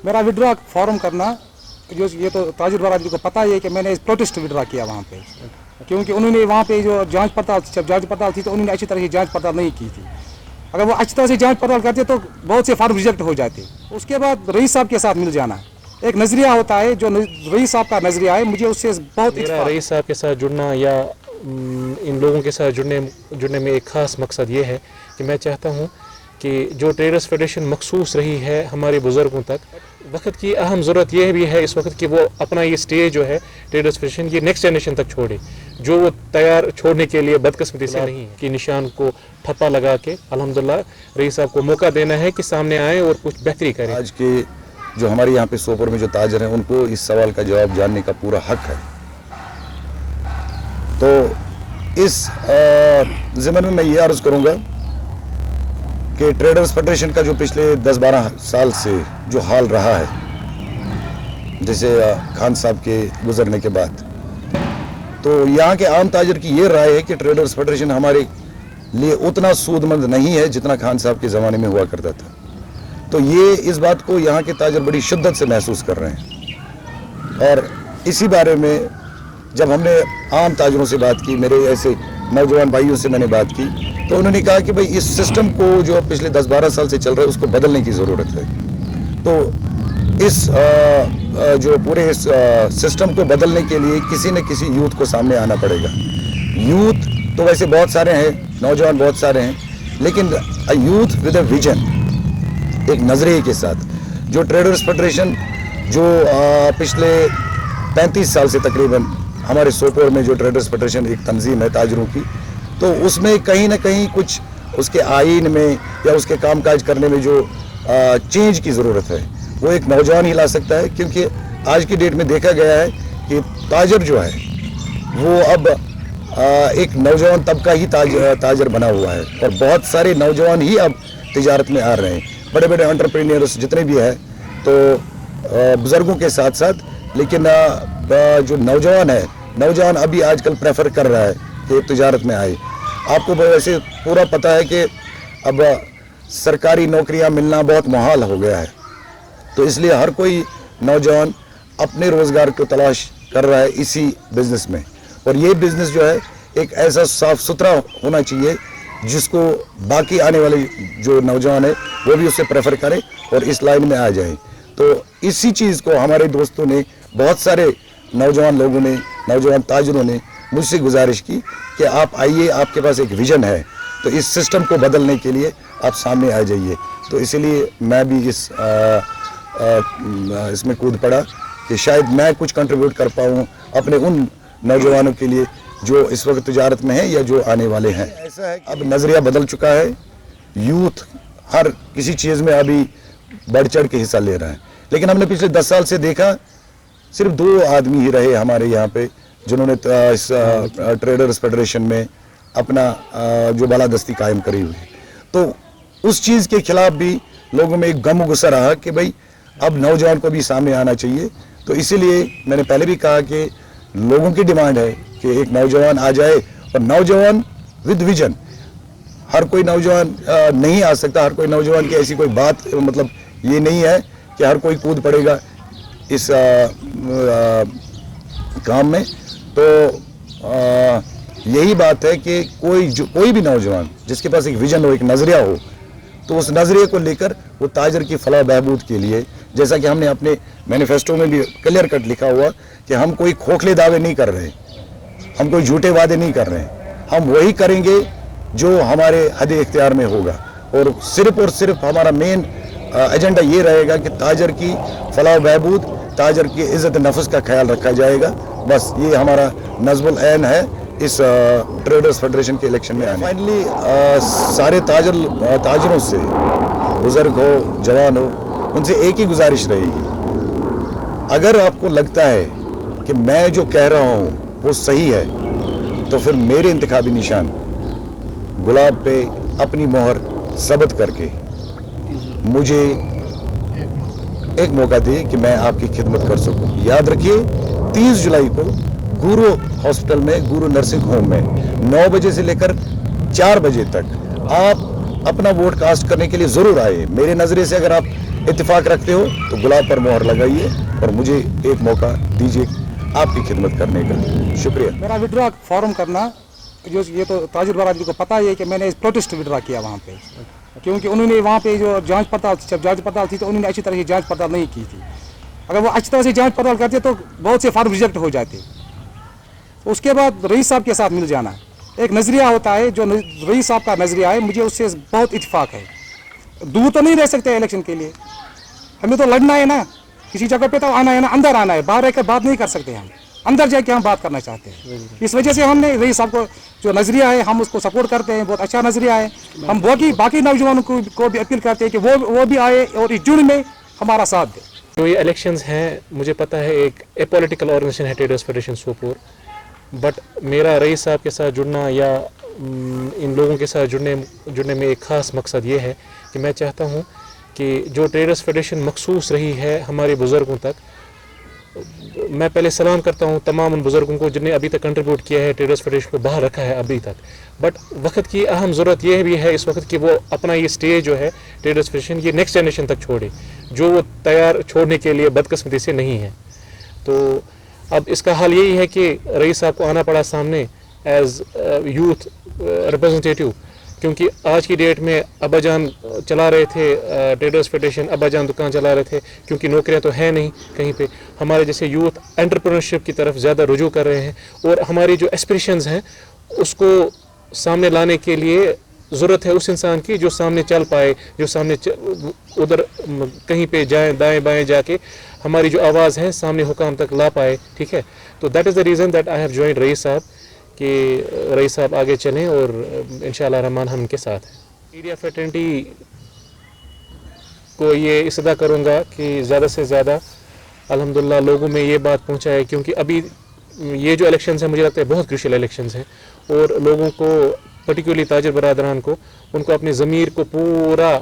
मेरा withdraw form करना, जो ये तो ताजुर बरादरी को पता ही है कि मैंने प्रोटेस्ट विड्रॉ किया वहाँ पे, क्योंकि उन्होंने वहाँ पे जो जांच पड़ताल थी तो उन्होंने अच्छी तरह से जांच पड़ताल नहीं की थी। अगर वो अच्छी तरह से जांच पड़ताल करते तो बहुत से फॉर्म रिजेक्ट हो जाते। उसके बाद रईस साहब के साथ मिल जाना, एक नज़रिया होता है जो रईस साहब का नज़रिया है, मुझे उससे बहुत रईस साहब के साथ जुड़ना या इन लोगों के साथ जुड़ने में एक ख़ास मकसद ये है कि मैं चाहता हूँ कि जो ट्रेडर्स फेडरेशन मखसूस रही है हमारे बुज़ुर्गों तक, वक्त की अहम ज़रूरत यह भी है इस वक्त कि वो अपना ये स्टेज जो है ट्रेडर्स फेडरेशन ये नेक्स्ट जनरेशन तक छोड़े, जो वो तैयार छोड़ने के लिए बदकिस्मती से नहीं है कि निशान को ठप्पा लगा के अल्हम्दुलिल्लाह रईस साहब को मौका देना है कि सामने आए और कुछ बेहतरी करें। आज के जो हमारे यहाँ पे सोपोर में जो ताजर हैं उनको इस सवाल का जवाब जानने का पूरा हक है। तो इस ज़िम्मे में मैं ये अर्ज़ करूँगा कि ट्रेडर्स फेडरेशन का जो पिछले 10-12 साल से जो हाल रहा है, जैसे खान साहब के गुजरने के बाद, तो यहाँ के आम ताजर की ये राय है कि ट्रेडर्स फेडरेशन हमारे लिए उतना सूदमंद नहीं है जितना खान साहब के ज़माने में हुआ करता था। तो ये इस बात को यहाँ के ताजर बड़ी शिद्दत से महसूस कर रहे हैं। और इसी बारे में जब हमने आम ताजरों से बात की, मेरे ऐसे नौजवान भाइयों से मैंने बात की, तो उन्होंने कहा कि भाई इस सिस्टम को जो पिछले 10-12 साल से चल रहा है उसको बदलने की ज़रूरत है। तो इस जो पूरे इस सिस्टम को बदलने के लिए किसी न किसी यूथ को सामने आना पड़ेगा। यूथ तो वैसे बहुत सारे हैं, नौजवान बहुत सारे हैं, लेकिन यूथ विद अ विजन, एक नज़रिए के साथ, जो ट्रेडर्स फेडरेशन जो पिछले 35 साल से तकरीबन हमारे सोपोर में जो ट्रेडर्स फेडरेशन एक तंजीम है ताजरों की, तो उसमें कहीं ना कहीं कुछ उसके आइन में या उसके कामकाज करने में जो चेंज की ज़रूरत है वो एक नौजवान ही ला सकता है। क्योंकि आज की डेट में देखा गया है कि ताजर जो है वो अब एक नौजवान तबका ही ताजर बना हुआ है, और बहुत सारे नौजवान ही अब तिजारत में आ रहे हैं। बड़े बड़े एंटरप्रेन्योर्स जितने भी हैं, तो बुज़ुर्गों के साथ साथ, लेकिन जो नौजवान है, नौजवान अभी आजकल प्रेफर कर रहा है कि तिजारत में आए। आपको वैसे पूरा पता है कि अब सरकारी नौकरियां मिलना बहुत मुहाल हो गया है, तो इसलिए हर कोई नौजवान अपने रोज़गार को तलाश कर रहा है इसी बिज़नेस में। और ये बिज़नेस जो है एक ऐसा साफ़ सुथरा होना चाहिए जिसको बाकी आने वाले जो नौजवान है वो भी उससे प्रेफर करें और इस लाइन में आ जाएं। तो इसी चीज़ को हमारे दोस्तों ने, बहुत सारे नौजवान लोगों ने, नौजवान ताजरों ने मुझसे गुजारिश की कि आप आइए, आपके पास एक विज़न है, तो इस सिस्टम को बदलने के लिए आप सामने आ जाइए। तो इसीलिए मैं भी इसमें कूद पड़ा कि शायद मैं कुछ कंट्रीब्यूट कर पाऊँ अपने उन नौजवानों के लिए जो इस वक्त तिजारत में हैं या जो आने वाले हैं। ऐसा है अब नज़रिया बदल चुका है, यूथ हर किसी चीज़ में अभी बढ़ चढ़ के हिस्सा ले रहा है। लेकिन हमने पिछले 10 साल से देखा सिर्फ 2 आदमी ही रहे हमारे यहाँ पे जिन्होंने इस ट्रेडर्स फेडरेशन में अपना जो बालादस्ती कायम करी हुई। तो उस चीज़ के खिलाफ भी लोगों में एक गम गुस्सा रहा कि भाई अब नौजवान को भी सामने आना चाहिए। तो इसीलिए मैंने पहले भी कहा कि लोगों की डिमांड है कि एक नौजवान आ जाए, और नौजवान विद विजन। हर कोई नौजवान नहीं आ सकता, हर कोई नौजवान की ऐसी कोई बात, मतलब ये नहीं है कि हर कोई कूद पड़ेगा इस काम में। तो यही बात है कि कोई भी नौजवान जिसके पास एक विजन हो, एक नज़रिया हो, तो उस नज़रिए को लेकर वो ताजर की फलाह बहबूद के लिए, जैसा कि हमने अपने मैनिफेस्टो में भी क्लियर कट लिखा हुआ कि हम कोई खोखले दावे नहीं कर रहे, हम कोई झूठे वादे नहीं कर रहे हैं, हम वही करेंगे जो हमारे हद इख्तियार में होगा। और सिर्फ हमारा मेन एजेंडा ये रहेगा कि ताजर की फलाह बहबूद, ताजर की इज़्ज़त नफ्स का ख्याल रखा जाएगा। बस ये हमारा नज़्मुल ऐन है इस ट्रेडर्स फेडरेशन के इलेक्शन में आने। फाइनली सारे ताजरों से, बुज़ुर्ग हो, जवान हो, उनसे एक ही गुजारिश रहेगी, अगर आपको लगता है कि मैं जो कह रहा हूँ वो सही है, तो फिर मेरे इंतखाबी निशान गुलाब पे अपनी मोहर सबत करके मुझे एक मौका दे कि मैं आपकी खिदमत कर सकूं। याद रखिए 30 जुलाई को गुरु हॉस्पिटल में, गुरु नर्सिंग होम में 9 बजे से लेकर 4 बजे तक आप अपना वोट कास्ट करने के लिए ज़रूर आए। मेरे नज़रिए से अगर आप इत्तेफाक रखते हो तो गुलाब पर मोहर लगाइए और मुझे एक मौका दीजिए आपकी खिदमत करने का। शुक्रिया। मेरा विड्रॉ फॉर्म करना, जो ये तो ताजुर बरादरी को पता ही है कि मैंने प्रोटेस्ट विड्रॉ किया वहाँ पे, क्योंकि उन्होंने वहाँ पे जो जांच पड़ताल थी तो उन्होंने अच्छी तरह से जांच पड़ताल नहीं की थी। अगर वो अच्छी तरह से जांच पड़ताल करते तो बहुत से फॉर्म रिजेक्ट हो जाते। उसके बाद रईस साहब के साथ मिल जाना, एक नज़रिया होता है जो रईस साहब का नज़रिया है, मुझे उससे बहुत इत्तेफाक है। दूर तो नहीं रह सकते इलेक्शन के लिए, हमें तो लड़ना है ना, किसी जगह पे तो आना है ना, अंदर आना है, बाहर रहकर बात नहीं कर सकते हम, अंदर जाके हम बात करना चाहते हैं। इस वजह से हमने रईस साहब को जो नज़रिया है हम उसको सपोर्ट करते हैं, बहुत अच्छा नज़रिया है। हम बाकी नौजवानों को भी अपील करते हैं कि वो भी आए और इस जुड़ में हमारा साथ दें। जो ये इलेक्शंस हैं, मुझे पता है एक पॉलिटिकल ऑर्गेनाइजेशन है ट्रेडर्स फेडरेशन सोपोर, बट मेरा रईस साहब के साथ जुड़ना या इन लोगों के साथ जुड़ने में एक ख़ास मकसद ये है कि मैं चाहता हूँ कि जो ट्रेडर्स फेडरेशन मखसूस रही है हमारे बुज़ुर्गों तक, मैं पहले सलाम करता हूँ तमाम उन बुज़ुर्गों को जिन्हें अभी तक कंट्रीब्यूट किया है, ट्रेडर्स फेडरेशन को बाहर रखा है अभी तक। बट वक्त की अहम ज़रूरत यह भी है इस वक्त कि वो अपना ये स्टेज जो है ट्रेडर्स फेडरेशन ये नेक्स्ट जनरेशन तक छोड़े, जो वो तैयार छोड़ने के लिए बदकिस्मती से नहीं है। तो अब इसका हाल यही है कि रईस साहब को आना पड़ा सामने एज यूथ रिप्रेजेंटेटिव, क्योंकि आज की डेट में अब्बाजान चला रहे थे ट्रेडर्स फेडरेशन, अब्बाजान दुकान चला रहे थे, क्योंकि नौकरियां तो हैं नहीं कहीं पे। हमारे जैसे यूथ एंटरप्रेन्योरशिप की तरफ ज़्यादा रुजू कर रहे हैं और हमारी जो एस्पिरेशंस हैं उसको सामने लाने के लिए ज़रूरत है उस इंसान की जो सामने चल पाए, जो सामने उधर कहीं पे जाए दाएं बाएं जाके हमारी जो आवाज़ है सामने हुकाम तक ला पाए। ठीक है, तो that is the reason that I have joined Rais साहब कि रईस साहब आगे चलें और इंशाअल्लाह रहमान हम उनके साथ हैं। मीडिया फ्रेटर्निटी को ये इस्तेदा करूँगा कि ज़्यादा से ज़्यादा अल्हम्दुलिल्लाह लोगों में ये बात पहुँचाए, क्योंकि अभी ये जो इलेक्शंस हैं मुझे लगता है बहुत क्रूशियल इलेक्शंस हैं और लोगों को पर्टिकुलरली ताजिर बरादरान को उनको अपने ज़मीर को पूरा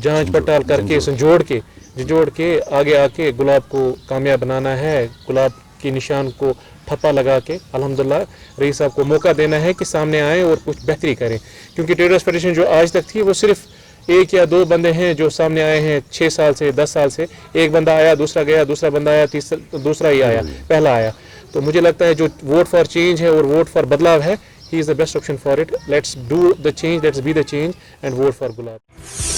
जांच पड़ताल करके झंझोड़ के आगे आके गुलाब को कामयाब बनाना है, गुलाब की निशान को ठप्पा लगा के अल्हम्दुलिल्लाह रईस साहब को मौका देना है कि सामने आए और कुछ बेहतरी करें। क्योंकि ट्रेडर्स फेडरेशन जो आज तक थी वो सिर्फ एक या दो बंदे हैं जो सामने आए हैं 6 साल से 10 साल से, एक बंदा आया दूसरा गया, दूसरा बंदा आया तीसरा दूसरा ही आया, पहला आया। तो मुझे लगता है जो वोट फॉर चेंज है और वोट फॉर बदलाव है, he is the best option for it. Let's do the change, let's be the change and vote for Gulab.